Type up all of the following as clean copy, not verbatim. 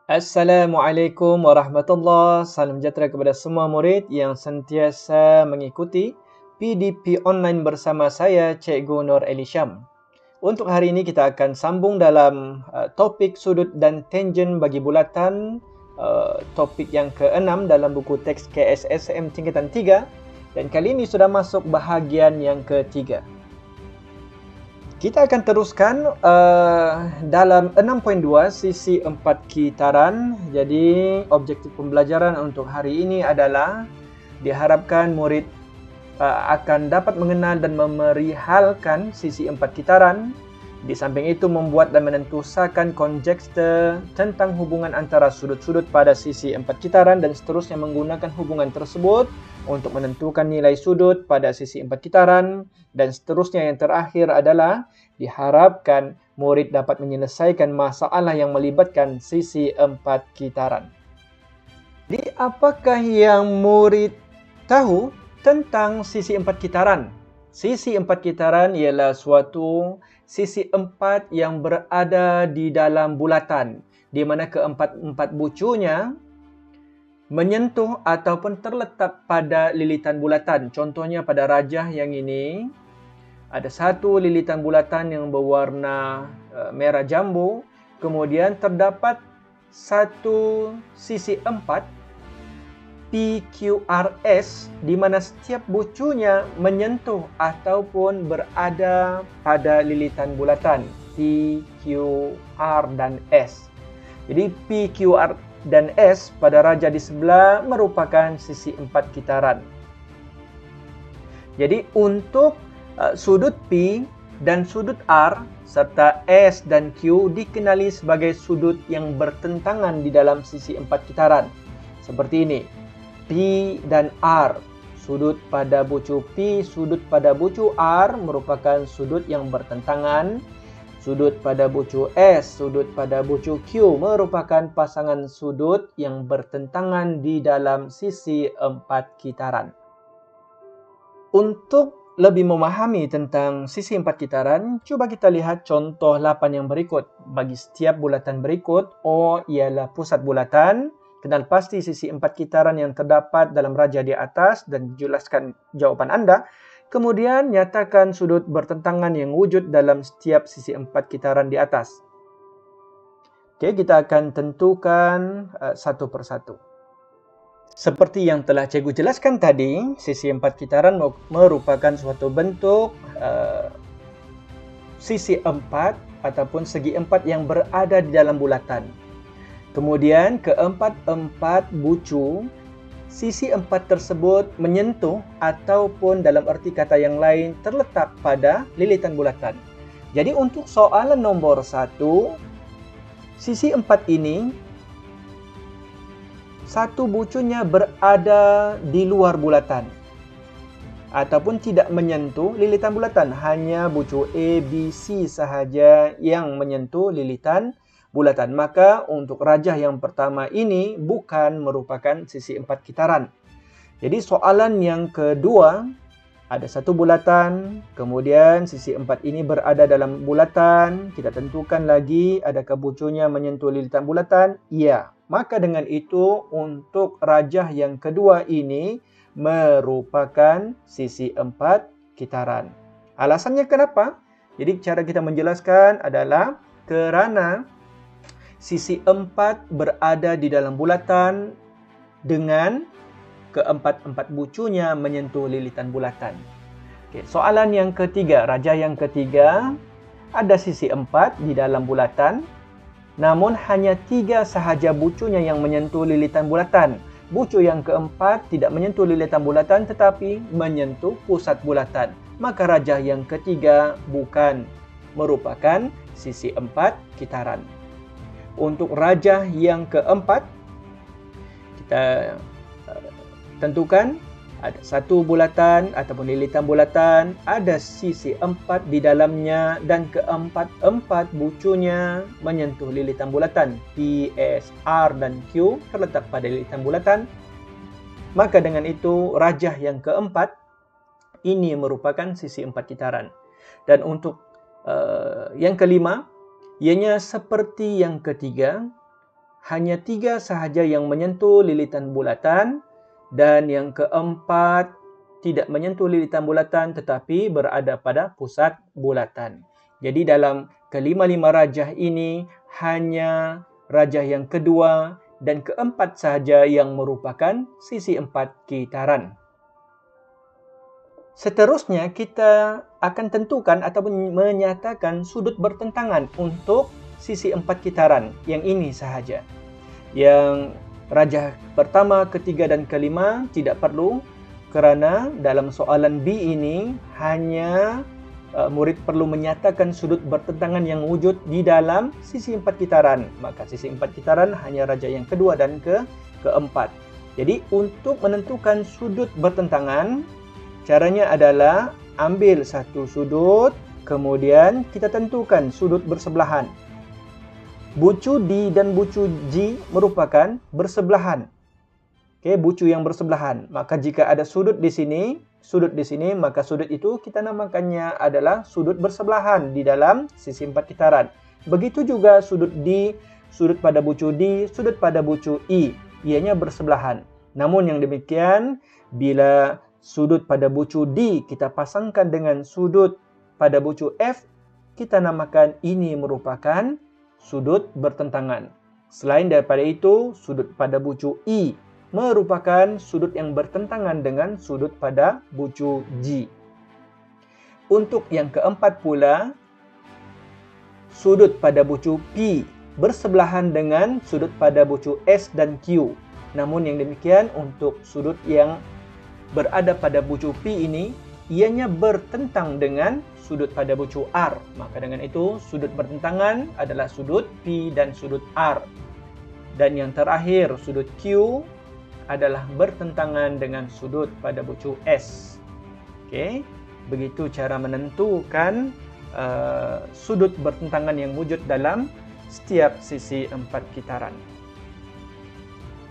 Assalamualaikum warahmatullahi. Salam sejahtera kepada semua murid yang sentiasa mengikuti PDP online bersama saya, Cikgu Nur Elisham. Untuk hari ini kita akan sambung dalam topik sudut dan tangen bagi bulatan, topik yang ke-6 dalam buku teks KSSM tingkatan 3, dan kali ini sudah masuk bahagian yang ketiga. Kita akan teruskan dalam 6.2 sisi 4 kitaran. Jadi objektif pembelajaran untuk hari ini adalah diharapkan murid akan dapat mengenal dan memerihalkan sisi 4 kitaran. Di samping itu membuat dan menentusakan konjekste tentang hubungan antara sudut-sudut pada sisi 4 kitaran dan seterusnya menggunakan hubungan tersebut untuk menentukan nilai sudut pada sisi 4 kitaran, dan seterusnya yang terakhir adalah diharapkan murid dapat menyelesaikan masalah yang melibatkan sisi 4 kitaran. Jadi apakah yang murid tahu tentang sisi 4 kitaran? Sisi 4 kitaran ialah suatu sisi 4 yang berada di dalam bulatan, di mana keempat-empat bucunya menyentuh ataupun terletak pada lilitan bulatan. Contohnya pada rajah yang ini, ada satu lilitan bulatan yang berwarna merah jambu, kemudian terdapat satu sisi 4 PQRS di mana setiap bucunya menyentuh ataupun berada pada lilitan bulatan P, Q, R dan S. Jadi P, Q, R dan S pada rajah di sebelah merupakan sisi 4 kitaran. Jadi untuk sudut P dan sudut R serta S dan Q dikenali sebagai sudut yang bertentangan di dalam sisi 4 kitaran. Seperti ini. P dan R, sudut pada bucu P, sudut pada bucu R merupakan sudut yang bertentangan. Sudut pada bucu S, sudut pada bucu Q merupakan pasangan sudut yang bertentangan di dalam sisi 4 kitaran. Untuk lebih memahami tentang sisi 4 kitaran, cuba kita lihat contoh 8 yang berikut. Bagi setiap bulatan berikut, O ialah pusat bulatan. Kenal pasti sisi 4 kitaran yang terdapat dalam rajah di atas dan jelaskan jawapan anda. Kemudian nyatakan sudut bertentangan yang wujud dalam setiap sisi 4 kitaran di atas. Okey, kita akan tentukan satu persatu. Seperti yang telah cikgu jelaskan tadi, sisi 4 kitaran merupakan suatu bentuk sisi 4 ataupun segi 4 yang berada di dalam bulatan. Kemudian keempat-empat bucu, sisi 4 tersebut menyentuh ataupun dalam erti kata yang lain terletak pada lilitan bulatan. Jadi untuk soalan nombor 1, sisi 4 ini, satu bucunya berada di luar bulatan ataupun tidak menyentuh lilitan bulatan. Hanya bucu A, B, C sahaja yang menyentuh lilitan bulatan. Maka untuk rajah yang pertama ini bukan merupakan sisi 4 kitaran. Jadi soalan yang kedua, ada satu bulatan, kemudian sisi 4 ini berada dalam bulatan. Kita tentukan lagi, adakah bucunya menyentuh lilitan bulatan? Ya. Maka dengan itu untuk rajah yang kedua ini merupakan sisi 4 kitaran. Alasannya kenapa? Jadi cara kita menjelaskan adalah kerana sisi 4 berada di dalam bulatan dengan keempat-empat bucunya menyentuh lilitan bulatan. Okey, soalan yang ketiga, rajah yang ketiga, ada sisi 4 di dalam bulatan, namun hanya 3 sahaja bucunya yang menyentuh lilitan bulatan. Bucu yang keempat tidak menyentuh lilitan bulatan tetapi menyentuh pusat bulatan. Maka rajah yang ketiga bukan merupakan sisi 4 kitaran. Untuk rajah yang keempat, kita tentukan ada satu bulatan ataupun lilitan bulatan, ada sisi 4 di dalamnya dan keempat-empat bucunya menyentuh lilitan bulatan. P, S, R dan Q terletak pada lilitan bulatan. Maka dengan itu rajah yang keempat ini merupakan sisi 4 kitaran. Dan untuk yang kelima, ianya seperti yang ketiga, hanya 3 sahaja yang menyentuh lilitan bulatan dan yang keempat tidak menyentuh lilitan bulatan tetapi berada pada pusat bulatan. Jadi dalam kelima-lima rajah ini hanya rajah yang kedua dan keempat sahaja yang merupakan sisi 4 kitaran. Seterusnya kita akan tentukan ataupun menyatakan sudut bertentangan untuk sisi 4 kitaran yang ini sahaja. Yang rajah pertama, ketiga dan kelima tidak perlu kerana dalam soalan B ini hanya murid perlu menyatakan sudut bertentangan yang wujud di dalam sisi 4 kitaran. Maka sisi 4 kitaran hanya rajah yang kedua dan keempat. Jadi untuk menentukan sudut bertentangan, caranya adalah ambil satu sudut, kemudian kita tentukan sudut bersebelahan. Bucu D dan bucu G merupakan bersebelahan. Okey, bucu yang bersebelahan. Maka jika ada sudut di sini, maka sudut itu kita namakannya adalah sudut bersebelahan di dalam sisi 4 kitaran. Begitu juga sudut D, sudut pada bucu D, sudut pada bucu E, ianya bersebelahan. Namun yang demikian, bila sudut pada bucu D kita pasangkan dengan sudut pada bucu F, kita namakan ini merupakan sudut bertentangan. Selain daripada itu, sudut pada bucu E merupakan sudut yang bertentangan dengan sudut pada bucu G. Untuk yang keempat pula, sudut pada bucu P bersebelahan dengan sudut pada bucu S dan Q. Namun yang demikian untuk sudut yang berada pada bucu P ini, ianya bertentang dengan sudut pada bucu R. Maka dengan itu, sudut bertentangan adalah sudut P dan sudut R. Dan yang terakhir, sudut Q adalah bertentangan dengan sudut pada bucu S. Okey, begitu cara menentukan sudut bertentangan yang wujud dalam setiap sisi 4 kitaran.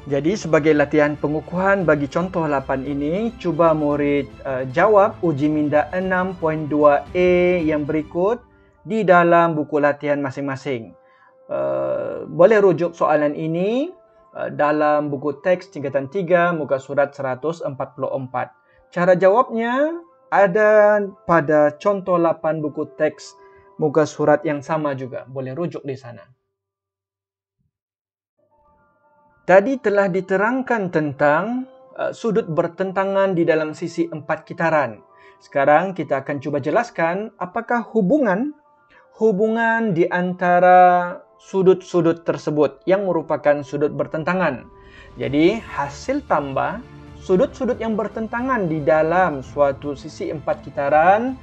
Jadi sebagai latihan pengukuhan bagi contoh 8 ini, cuba murid jawab uji minda 6.2a yang berikut di dalam buku latihan masing-masing. Boleh rujuk soalan ini dalam buku teks tingkatan 3 muka surat 144. Cara jawabnya ada pada contoh 8 buku teks muka surat yang sama juga. Boleh rujuk di sana. Tadi telah diterangkan tentang sudut bertentangan di dalam sisi 4 kitaran. Sekarang kita akan cuba jelaskan apakah hubungan di antara sudut-sudut tersebut yang merupakan sudut bertentangan. Jadi hasil tambah sudut-sudut yang bertentangan di dalam suatu sisi 4 kitaran,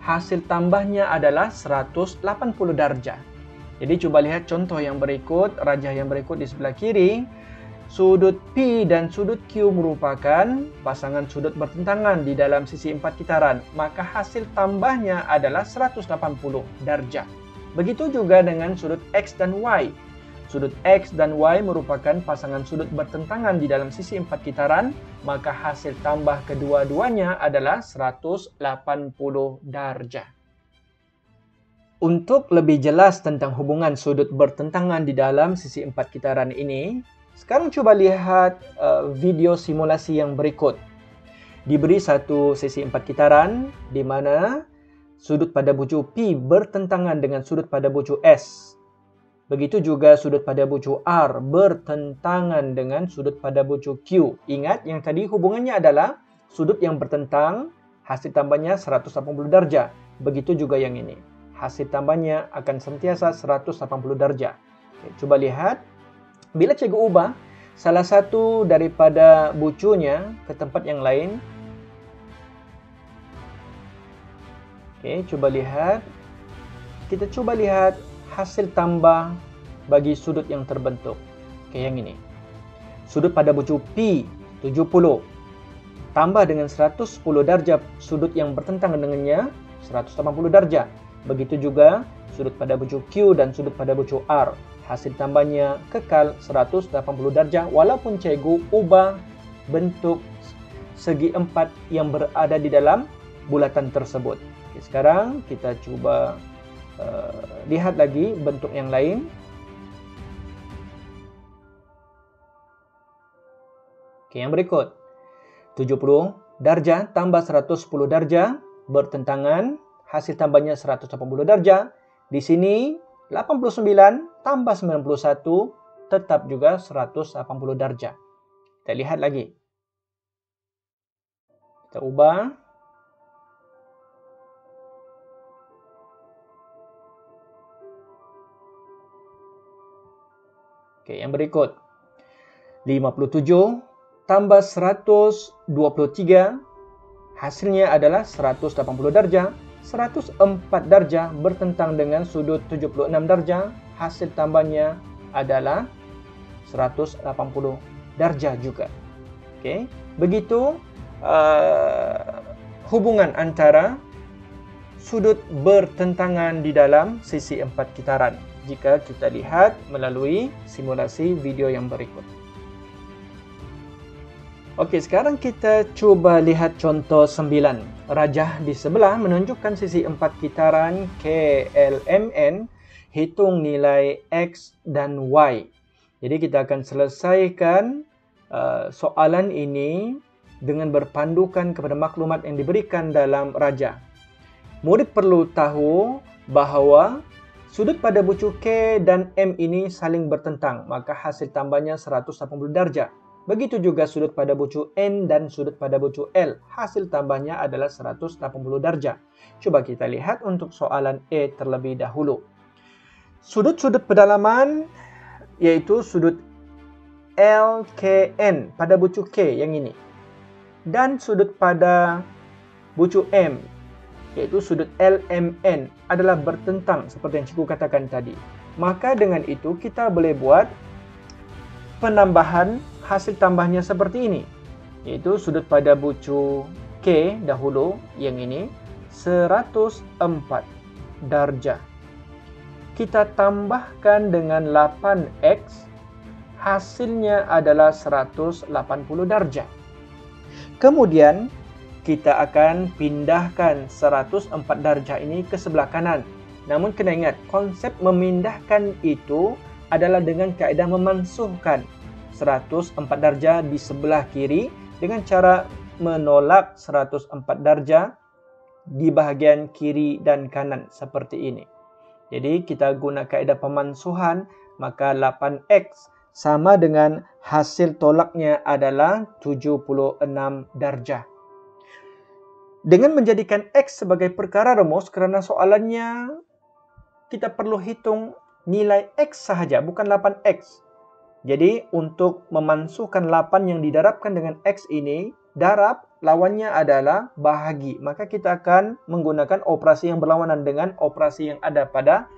hasil tambahnya adalah 180 darjah. Jadi cuba lihat contoh yang berikut, rajah yang berikut di sebelah kiri. Sudut P dan sudut Q merupakan pasangan sudut bertentangan di dalam sisi 4 kitaran. Maka hasil tambahnya adalah 180 darjah. Begitu juga dengan sudut X dan Y. Sudut X dan Y merupakan pasangan sudut bertentangan di dalam sisi 4 kitaran, maka hasil tambah kedua-duanya adalah 180 darjah. Untuk lebih jelas tentang hubungan sudut bertentangan di dalam sisi 4 kitaran ini, sekarang cuba lihat video simulasi yang berikut. Diberi satu sisi 4 kitaran di mana sudut pada bucu P bertentangan dengan sudut pada bucu S. Begitu juga sudut pada bucu R bertentangan dengan sudut pada bucu Q. Ingat yang tadi hubungannya adalah sudut yang bertentang, hasil tambahnya 180 darjah. Begitu juga yang ini. Hasil tambahnya akan sentiasa 180 darjah. Oke, coba lihat. Bila cikgu ubah salah satu daripada bucunya ke tempat yang lain, okey, cuba lihat. Kita cuba lihat hasil tambah bagi sudut yang terbentuk. Okey, yang ini. Sudut pada bucu P 70 tambah dengan 110 darjah sudut yang bertentangan dengannya 180 darjah. Begitu juga sudut pada bucu Q dan sudut pada bucu R. Hasil tambahnya kekal 180 darjah walaupun cikgu ubah bentuk segi 4 yang berada di dalam bulatan tersebut. Okay, sekarang kita cuba lihat lagi bentuk yang lain. Oke, yang berikut. 70 darjah tambah 110 darjah bertentangan, hasil tambahnya 180 darjah. Di sini 89 tambah 91 tetap juga 180 darjah. Kita lihat lagi. Kita ubah. Oke, yang berikut. 57 tambah 123, hasilnya adalah 180 darjah. 104 darjah bertentang dengan sudut 76 darjah, hasil tambahnya adalah 180 darjah juga. Oke, begitu hubungan antara sudut bertentangan di dalam sisi 4 kitaran jika kita lihat melalui simulasi video yang berikut. Oke, sekarang kita coba lihat contoh 9. Rajah di sebelah menunjukkan sisi 4 kitaran KLMN, hitung nilai X dan Y. Jadi kita akan selesaikan soalan ini dengan berpandukan kepada maklumat yang diberikan dalam rajah. Murid perlu tahu bahawa sudut pada bucu K dan M ini saling bertentang, maka hasil tambahnya 180 darjah. Begitu juga sudut pada bucu N dan sudut pada bucu L, hasil tambahnya adalah 180 darjah. Coba kita lihat untuk soalan E terlebih dahulu. Sudut-sudut pedalaman yaitu sudut LKN pada bucu K yang ini, dan sudut pada bucu M yaitu sudut LMN adalah bertentang seperti yang cikgu katakan tadi. Maka dengan itu kita boleh buat penambahan hasil tambahnya seperti ini, yaitu sudut pada bucu K dahulu yang ini 104 darjah. Kita tambahkan dengan 8X, hasilnya adalah 180 darjah. Kemudian kita akan pindahkan 104 darjah ini ke sebelah kanan. Namun kena ingat, konsep memindahkan itu adalah dengan kaedah memansuhkan 104 darjah di sebelah kiri dengan cara menolak 104 darjah di bahagian kiri dan kanan seperti ini. Jadi kita guna kaedah pemansuhan, maka 8X sama dengan hasil tolaknya adalah 76 darjah. Dengan menjadikan X sebagai perkara rumus, kerana soalannya kita perlu hitung nilai X sahaja, bukan 8X. Jadi untuk memansuhkan 8 yang didarabkan dengan X ini, darab lawannya adalah bahagi. Maka kita akan menggunakan operasi yang berlawanan dengan operasi yang ada pada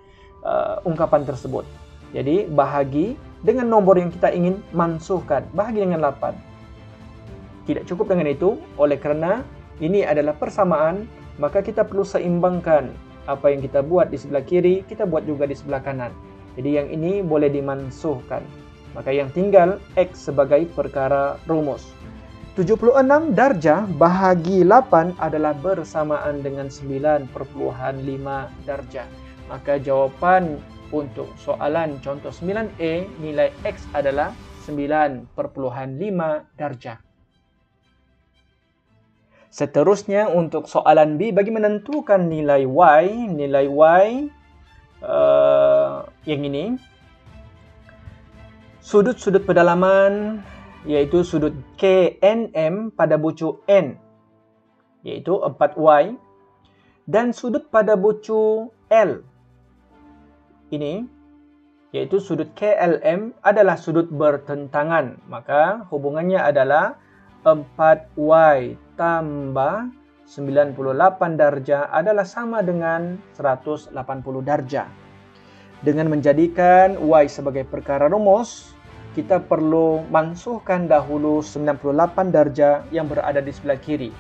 ungkapan tersebut. Jadi bahagi dengan nomor yang kita ingin mansuhkan, bahagi dengan 8. Tidak cukup dengan itu, oleh kerana ini adalah persamaan, maka kita perlu seimbangkan. Apa yang kita buat di sebelah kiri, kita buat juga di sebelah kanan. Jadi yang ini boleh dimansuhkan. Maka yang tinggal X sebagai perkara rumus. 76 darjah bahagi 8 adalah bersamaan dengan 9,5 darjah. Maka jawapan untuk soalan contoh 9E, nilai X adalah 9,5 darjah. Seterusnya untuk soalan B, bagi menentukan nilai Y, yang ini, sudut-sudut pedalaman yaitu sudut KNM pada bucu N yaitu 4Y, dan sudut pada bucu L ini yaitu sudut KLM adalah sudut bertentangan. Maka hubungannya adalah 4Y tambah 98 darjah adalah sama dengan 180 darjah. Dengan menjadikan Y sebagai perkara rumus, kita perlu mansuhkan dahulu 98 darjah yang berada di sebelah kiri.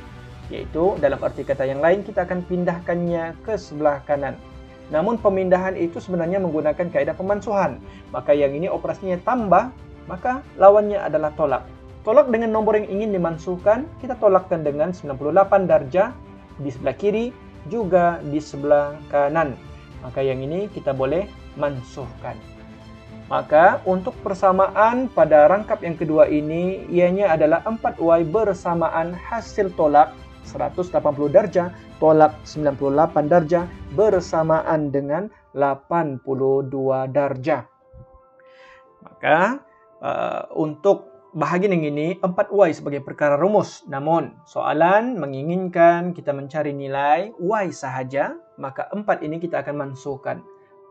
Yaitu dalam arti kata yang lain, kita akan pindahkannya ke sebelah kanan. Namun pemindahan itu sebenarnya menggunakan kaedah pemansuhan. Maka yang ini operasinya tambah, maka lawannya adalah tolak. Tolak dengan nomor yang ingin dimansuhkan, kita tolakkan dengan 98 darjah di sebelah kiri, juga di sebelah kanan. Maka yang ini kita boleh mansuhkan. Maka untuk persamaan pada rangkap yang kedua ini, ianya adalah 4Y bersamaan hasil tolak 180 darjah, tolak 98 darjah bersamaan dengan 82 darjah. Maka untuk bahagian yang ini 4Y sebagai perkara rumus. Namun soalan menginginkan kita mencari nilai Y sahaja, maka 4 ini kita akan masukkan.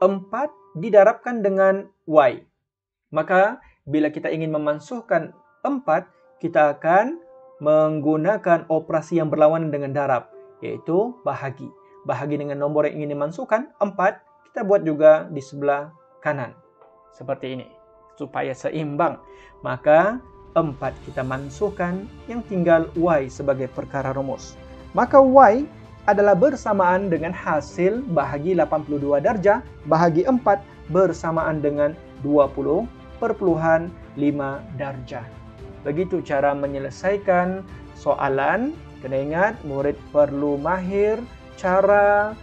4 didarabkan dengan Y. Maka bila kita ingin memansuhkan 4, kita akan menggunakan operasi yang berlawanan dengan darab, yaitu bahagi. Bahagi dengan nombor yang ingin dimansuhkan, 4, kita buat juga di sebelah kanan. Seperti ini, supaya seimbang. Maka 4 kita mansuhkan, yang tinggal Y sebagai perkara rumus. Maka Y adalah bersamaan dengan hasil bahagi 82 darjah bahagi 4 bersamaan dengan 20,5 darjah. Begitu cara menyelesaikan soalan. Kena ingat, murid perlu mahir cara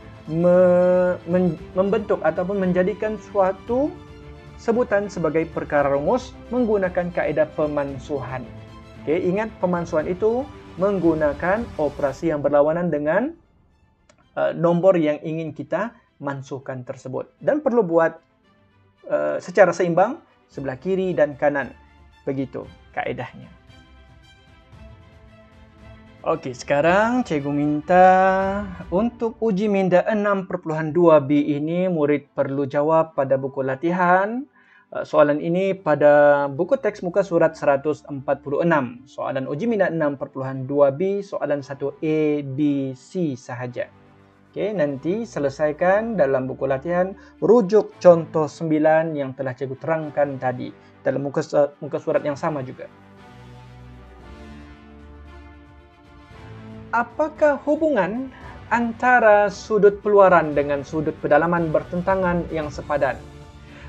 membentuk ataupun menjadikan suatu sebutan sebagai perkara rumus menggunakan kaedah pemansuhan. Okey, ingat pemansuhan itu menggunakan operasi yang berlawanan dengan nombor yang ingin kita mansuhkan tersebut. Dan perlu buat secara seimbang sebelah kiri dan kanan. Begitu kaedahnya. Okey, sekarang cikgu minta untuk uji minda 6.2b ini murid perlu jawab pada buku latihan. Soalan ini pada buku teks muka surat 146. Soalan uji minda 6.2b, soalan 1A, B, C sahaja. Okey, nanti selesaikan dalam buku latihan rujuk contoh 9 yang telah cikgu terangkan tadi dalam muka surat yang sama juga. Apakah hubungan antara sudut peluaran dengan sudut pedalaman bertentangan yang sepadan?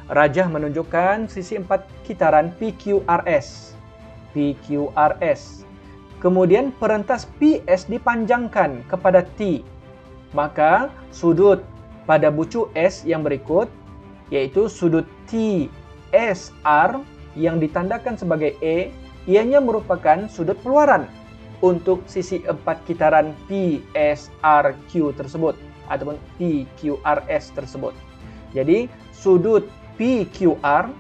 Rajah menunjukkan sisi 4 kitaran PQRS. PQRS. Kemudian perentas PS dipanjangkan kepada T. Maka sudut pada bucu S yang berikut, yaitu sudut TSR yang ditandakan sebagai E, ianya merupakan sudut peluaran untuk sisi 4 kitaran PSRQ tersebut ataupun PQRS tersebut. Jadi sudut PQR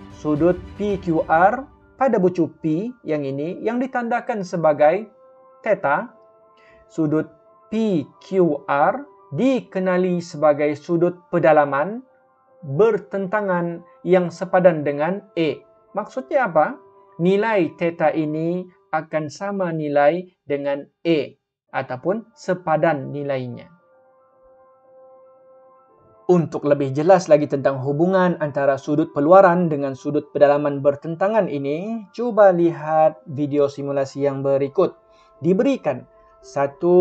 pada bucu P yang ini yang ditandakan sebagai theta, sudut PQR dikenali sebagai sudut pedalaman bertentangan yang sepadan dengan E. Maksudnya apa? Nilai theta ini akan sama nilai dengan E ataupun sepadan nilainya. Untuk lebih jelas lagi tentang hubungan antara sudut peluaran dengan sudut pedalaman bertentangan ini, cuba lihat video simulasi yang berikut. Diberikan satu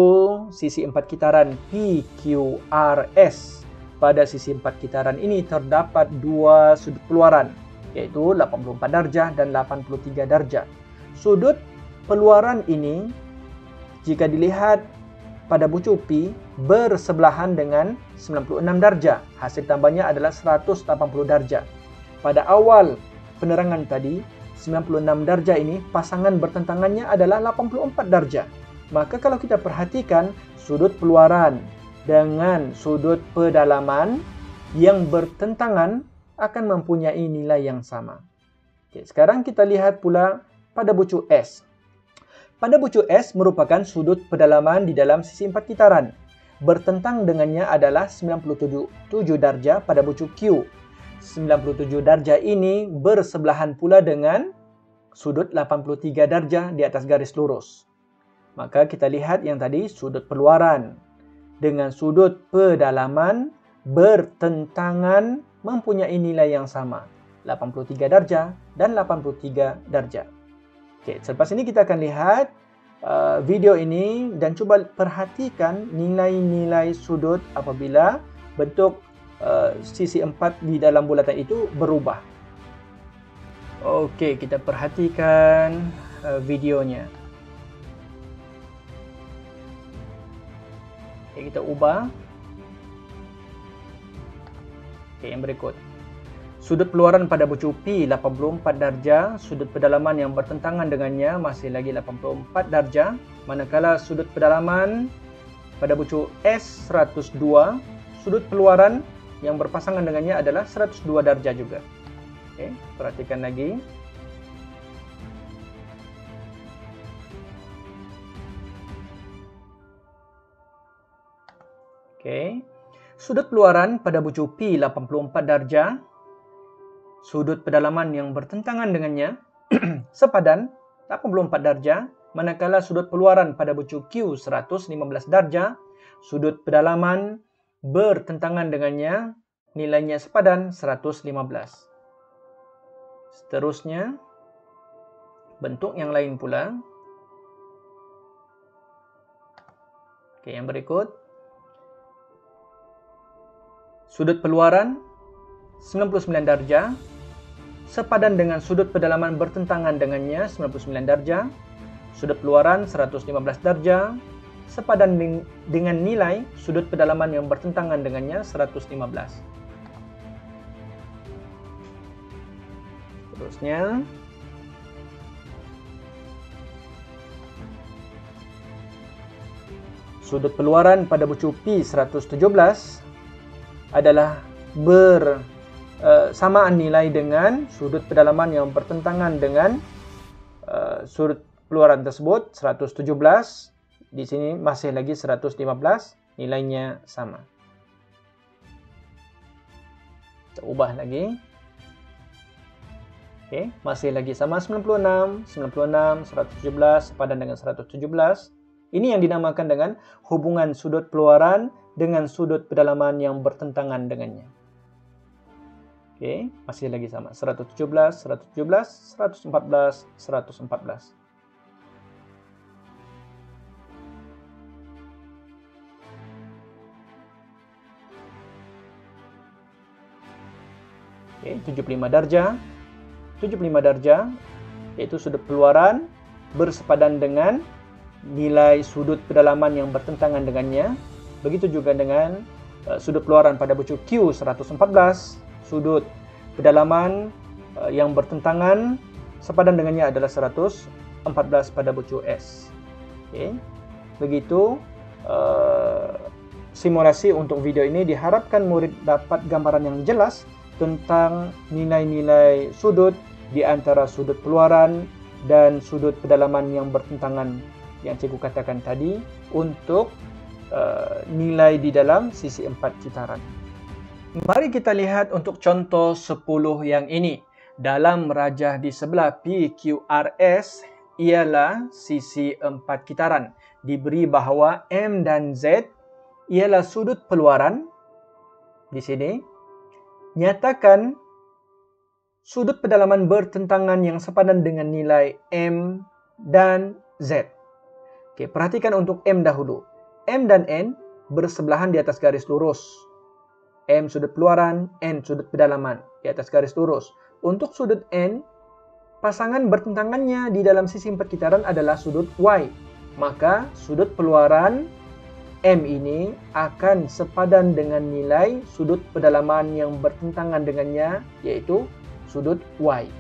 sisi 4 kitaran PQRS. Pada sisi 4 kitaran ini terdapat dua sudut peluaran, yaitu 84 darjah dan 83 darjah. Sudut peluaran ini, jika dilihat pada bucu P, bersebelahan dengan 96 darjah. Hasil tambahnya adalah 180 darjah. Pada awal penerangan tadi, 96 darjah ini, pasangan bertentangannya adalah 84 darjah. Maka kalau kita perhatikan, sudut peluaran dengan sudut pedalaman yang bertentangan akan mempunyai nilai yang sama. Okey, sekarang kita lihat pula pada bucu S. Pada bucu S merupakan sudut pedalaman di dalam sisi 4 kitaran. Bertentang dengannya adalah 97 darjah pada bucu Q. 97 darjah ini bersebelahan pula dengan sudut 83 darjah di atas garis lurus. Maka kita lihat yang tadi sudut peluaran dengan sudut pedalaman bertentangan mempunyai nilai yang sama, 83 darjah dan 83 darjah. Okey, selepas ini kita akan lihat video ini dan cuba perhatikan nilai-nilai sudut apabila bentuk sisi 4 di dalam bulatan itu berubah. Okey, kita perhatikan videonya. Kita ubah. Okey, yang berikut. Sudut peluaran pada bucu P 84 darjah, sudut pedalaman yang bertentangan dengannya masih lagi 84 darjah, manakala sudut pedalaman pada bucu S 102, sudut peluaran yang berpasangan dengannya adalah 102 darjah juga. Okey, perhatikan lagi. Okey. Sudut peluaran pada bucu P 84 darjah, sudut pedalaman yang bertentangan dengannya sepadan 84 darjah, manakala sudut peluaran pada bucu Q 115 darjah, sudut pedalaman bertentangan dengannya nilainya sepadan 115. Seterusnya, bentuk yang lain pula. Okey, yang berikut. Sudut peluaran 99 darjah, sepadan dengan sudut pedalaman bertentangan dengannya 99 darjah, sudut peluaran 115 darjah, sepadan dengan nilai sudut pedalaman yang bertentangan dengannya 115. Terusnya, sudut peluaran pada bucu P 117 adalah bersamaan nilai dengan sudut pedalaman yang bertentangan dengan sudut peluaran tersebut 117. Di sini masih lagi 115, nilainya sama. Kita ubah lagi. Okey, masih lagi sama 96, 117 sepadan dengan 117. Ini yang dinamakan dengan hubungan sudut peluaran dengan sudut pedalaman yang bertentangan dengannya. Okey, masih lagi sama 117, 117, 114, 114. Okey, 75 darjah. 75 darjah iaitu sudut peluaran bersepadan dengan nilai sudut pedalaman yang bertentangan dengannya. Begitu juga dengan sudut peluaran pada bucu Q 114, sudut pedalaman yang bertentangan sepadan dengannya adalah 114 pada bucu S. Okay. Begitu simulasi untuk video ini. Diharapkan murid dapat gambaran yang jelas tentang nilai-nilai sudut di antara sudut peluaran dan sudut pedalaman yang bertentangan yang cikgu katakan tadi untuk nilai di dalam sisi 4 citaran. Mari kita lihat untuk contoh 10 yang ini. Dalam rajah di sebelah PQRS ialah sisi 4 kitaran. Diberi bahawa M dan Z ialah sudut peluaran. Di sini, nyatakan sudut pedalaman bertentangan yang sepadan dengan nilai M dan Z. Okey, perhatikan untuk M dahulu. M dan N bersebelahan di atas garis lurus. M sudut peluaran, N sudut pedalaman di atas garis lurus. Untuk sudut N, pasangan bertentangannya di dalam sisi 4 kitaran adalah sudut Y. Maka sudut peluaran M ini akan sepadan dengan nilai sudut pedalaman yang bertentangan dengannya, yaitu sudut Y.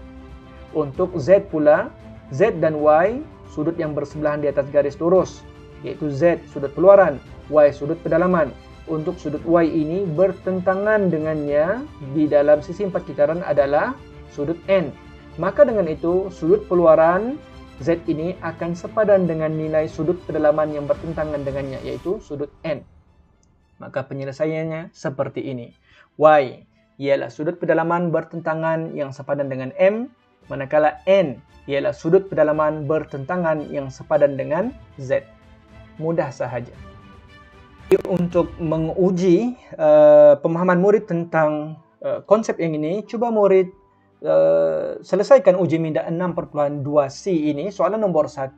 Untuk Z pula, Z dan Y sudut yang bersebelahan di atas garis lurus, yaitu Z sudut peluaran, Y sudut pedalaman. Untuk sudut Y ini bertentangan dengannya di dalam sisi 4 kitaran adalah sudut N. Maka dengan itu, sudut peluaran Z ini akan sepadan dengan nilai sudut pedalaman yang bertentangan dengannya, yaitu sudut N. Maka penyelesaiannya seperti ini. Y ialah sudut pedalaman bertentangan yang sepadan dengan M, manakala N ialah sudut pedalaman bertentangan yang sepadan dengan Z. Mudah sahaja. Untuk menguji pemahaman murid tentang konsep yang ini, cuba murid selesaikan uji minda 6.2C ini. Soalan nombor 1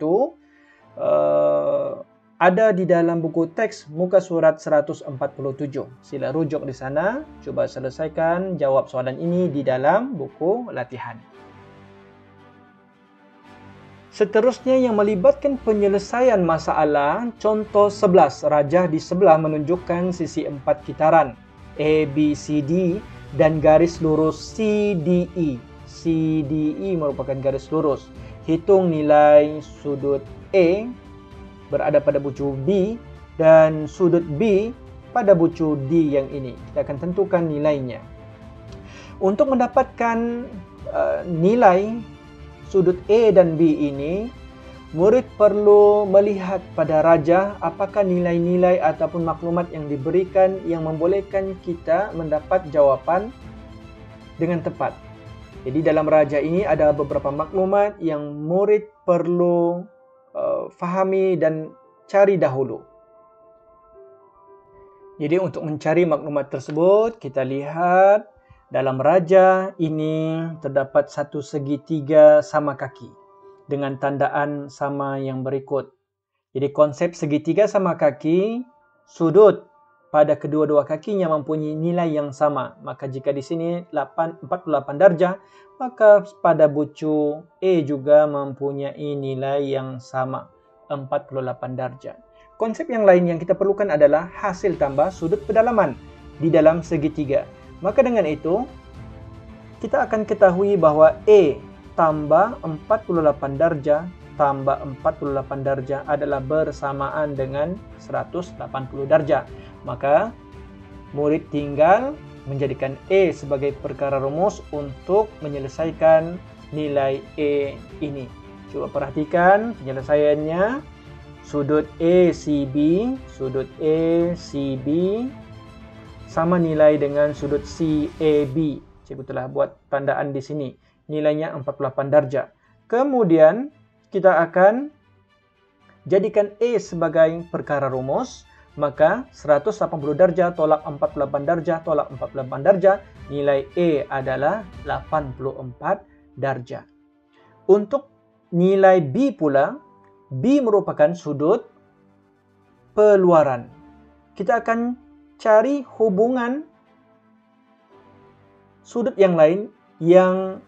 ada di dalam buku teks muka surat 147. Sila rujuk di sana, cuba selesaikan jawab soalan ini di dalam buku latihan. Seterusnya yang melibatkan penyelesaian masalah, contoh 11, rajah di sebelah menunjukkan sisi 4 kitaran A, B, C, D dan garis lurus CDE. CDE merupakan garis lurus. Hitung nilai sudut A berada pada bucu B dan sudut B pada bucu D yang ini. Kita akan tentukan nilainya. Untuk mendapatkan nilai sudut A dan B ini, murid perlu melihat pada rajah apakah nilai-nilai ataupun maklumat yang diberikan yang membolehkan kita mendapat jawapan dengan tepat. Jadi dalam rajah ini ada beberapa maklumat yang murid perlu fahami dan cari dahulu. Jadi untuk mencari maklumat tersebut, kita lihat dalam rajah ini terdapat satu segitiga sama kaki dengan tandaan sama yang berikut. Jadi konsep segitiga sama kaki, sudut pada kedua-dua kakinya mempunyai nilai yang sama. Maka jika di sini 48 darjah, maka pada bucu E juga mempunyai nilai yang sama, 48 darjah. Konsep yang lain yang kita perlukan adalah hasil tambah sudut pedalaman di dalam segitiga. Maka dengan itu, kita akan ketahui bahwa E tambah 48 darjah tambah 48 darjah adalah bersamaan dengan 180 darjah. Maka murid tinggal menjadikan E sebagai perkara rumus untuk menyelesaikan nilai E ini. Coba perhatikan penyelesaiannya. Sudut ACB, sudut ACB sama nilai dengan sudut CAB. Cikgu telah buat tandaan di sini. Nilainya 48 darjah. Kemudian kita akan jadikan E sebagai perkara rumus. Maka 180 darjah tolak 48 darjah tolak 48 darjah, nilai E adalah 84 darjah. Untuk nilai B pula, B merupakan sudut peluaran. Kita akan cari hubungan sudut yang lain yang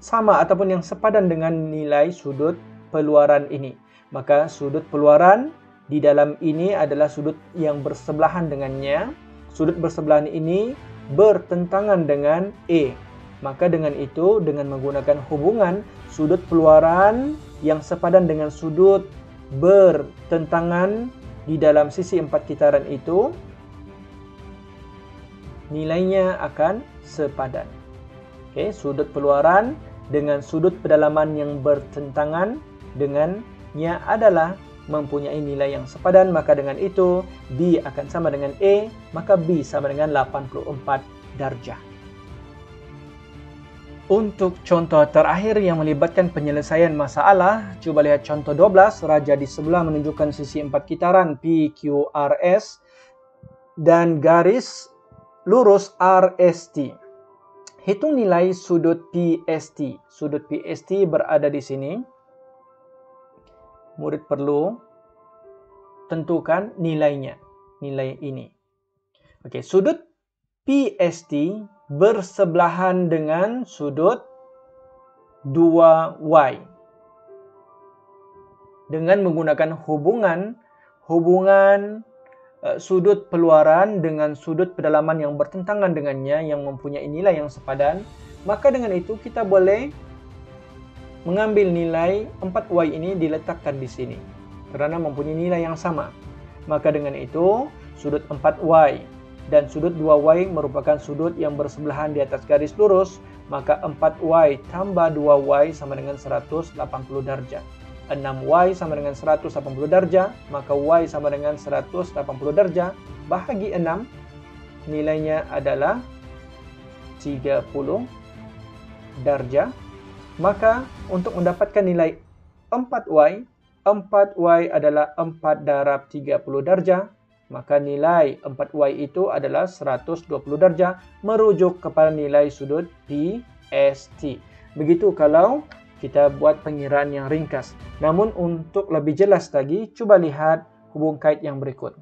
sama ataupun yang sepadan dengan nilai sudut peluaran ini. Maka sudut peluaran di dalam ini adalah sudut yang bersebelahan dengannya. Sudut bersebelahan ini bertentangan dengan E. Maka dengan itu, dengan menggunakan hubungan sudut peluaran yang sepadan dengan sudut bertentangan di dalam sisi 4 kitaran itu, nilainya akan sepadan. Okey, sudut peluaran dengan sudut pedalaman yang bertentangan dengannya adalah mempunyai nilai yang sepadan, maka dengan itu B akan sama dengan E, maka B sama dengan 84 darjah. Untuk contoh terakhir yang melibatkan penyelesaian masalah, cuba lihat contoh 12, rajah di sebelah menunjukkan sisi 4 kitaran PQRS dan garis lurus RST. Hitung nilai sudut PST. Sudut PST berada di sini. Murid perlu tentukan nilainya, nilai ini. Okey, sudut PST bersebelahan dengan sudut 2Y. Dengan menggunakan hubungan sudut peluaran dengan sudut pedalaman yang bertentangan dengannya yang mempunyai nilai yang sepadan, maka dengan itu kita boleh mengambil nilai 4Y ini diletakkan di sini kerana mempunyai nilai yang sama. Maka dengan itu sudut 4Y dan sudut 2Y merupakan sudut yang bersebelahan di atas garis lurus, maka 4Y tambah 2Y sama dengan 180 darjah. 6Y sama dengan 180 darjah, maka Y sama dengan 180 darjah bahagi 6, nilainya adalah 30 darjah. Maka untuk mendapatkan nilai 4Y, 4Y adalah 4 darab 30 darjah, maka nilai 4Y itu adalah 120 darjah merujuk kepada nilai sudut PST. Begitu kalau kita buat pengiraan yang ringkas. Namun untuk lebih jelas lagi, cuba lihat hubung kait yang berikut.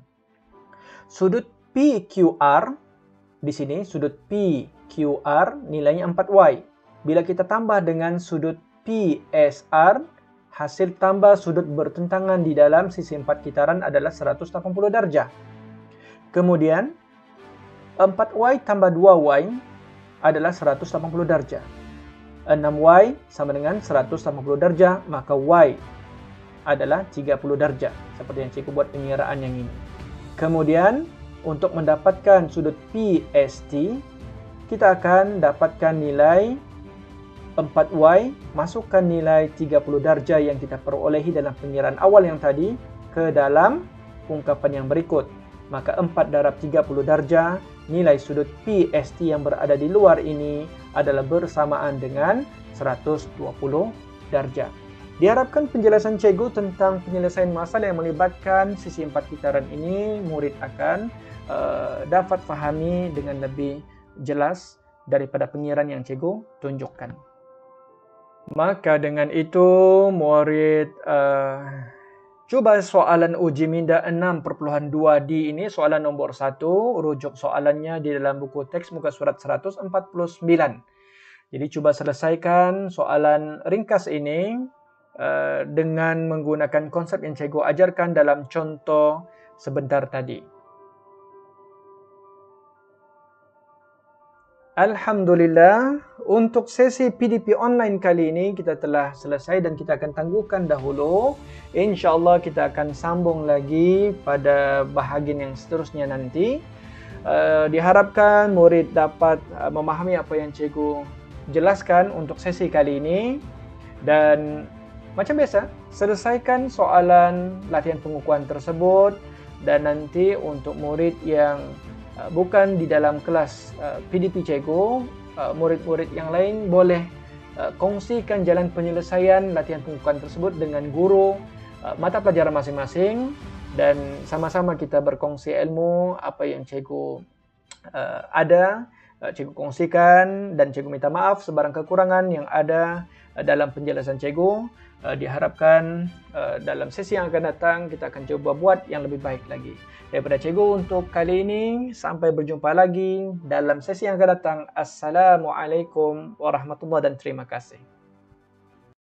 Sudut PQR di sini, sudut PQR nilainya 4Y. Bila kita tambah dengan sudut PSR, hasil tambah sudut bertentangan di dalam sisi 4 kitaran adalah 180 darjah. Kemudian, 4Y tambah 2Y adalah 180 darjah. 6Y sama dengan 180 darjah, maka Y adalah 30 darjah. Seperti yang cikgu buat pengiraan yang ini. Kemudian, untuk mendapatkan sudut PST, kita akan dapatkan nilai 4Y, masukkan nilai 30 darjah yang kita perolehi dalam pengiraan awal yang tadi ke dalam ungkapan yang berikut. Maka 4 darab 30 darjah, nilai sudut PST yang berada di luar ini adalah bersamaan dengan 120 darjah. Diharapkan penjelasan cikgu tentang penyelesaian masalah yang melibatkan sisi 4 kitaran ini, murid akan dapat fahami dengan lebih jelas daripada pengiraan yang cikgu tunjukkan. Maka dengan itu, murid cuba soalan uji minda 6.2D ini, soalan nombor 1, rujuk soalannya di dalam buku teks muka surat 149. Jadi cuba selesaikan soalan ringkas ini dengan menggunakan konsep yang cikgu ajarkan dalam contoh sebentar tadi. Alhamdulillah, untuk sesi PDP online kali ini kita telah selesai dan kita akan tangguhkan dahulu. InsyaAllah kita akan sambung lagi pada bahagian yang seterusnya nanti. Diharapkan murid dapat memahami apa yang cikgu jelaskan untuk sesi kali ini. Dan macam biasa, selesaikan soalan latihan pengukuhan tersebut. Dan nanti untuk murid yang bukan di dalam kelas PDP cikgu, murid-murid yang lain boleh kongsikan jalan penyelesaian latihan pengukuhan tersebut dengan guru mata pelajaran masing-masing dan sama-sama kita berkongsi ilmu apa yang cikgu ada, cikgu kongsikan dan cikgu minta maaf sebarang kekurangan yang ada dalam penjelasan cikgu. Diharapkan dalam sesi yang akan datang kita akan coba buat yang lebih baik lagi. Daripada cikgu untuk kali ini, sampai berjumpa lagi dalam sesi yang akan datang. Assalamualaikum warahmatullahi wabarakatuh dan terima kasih.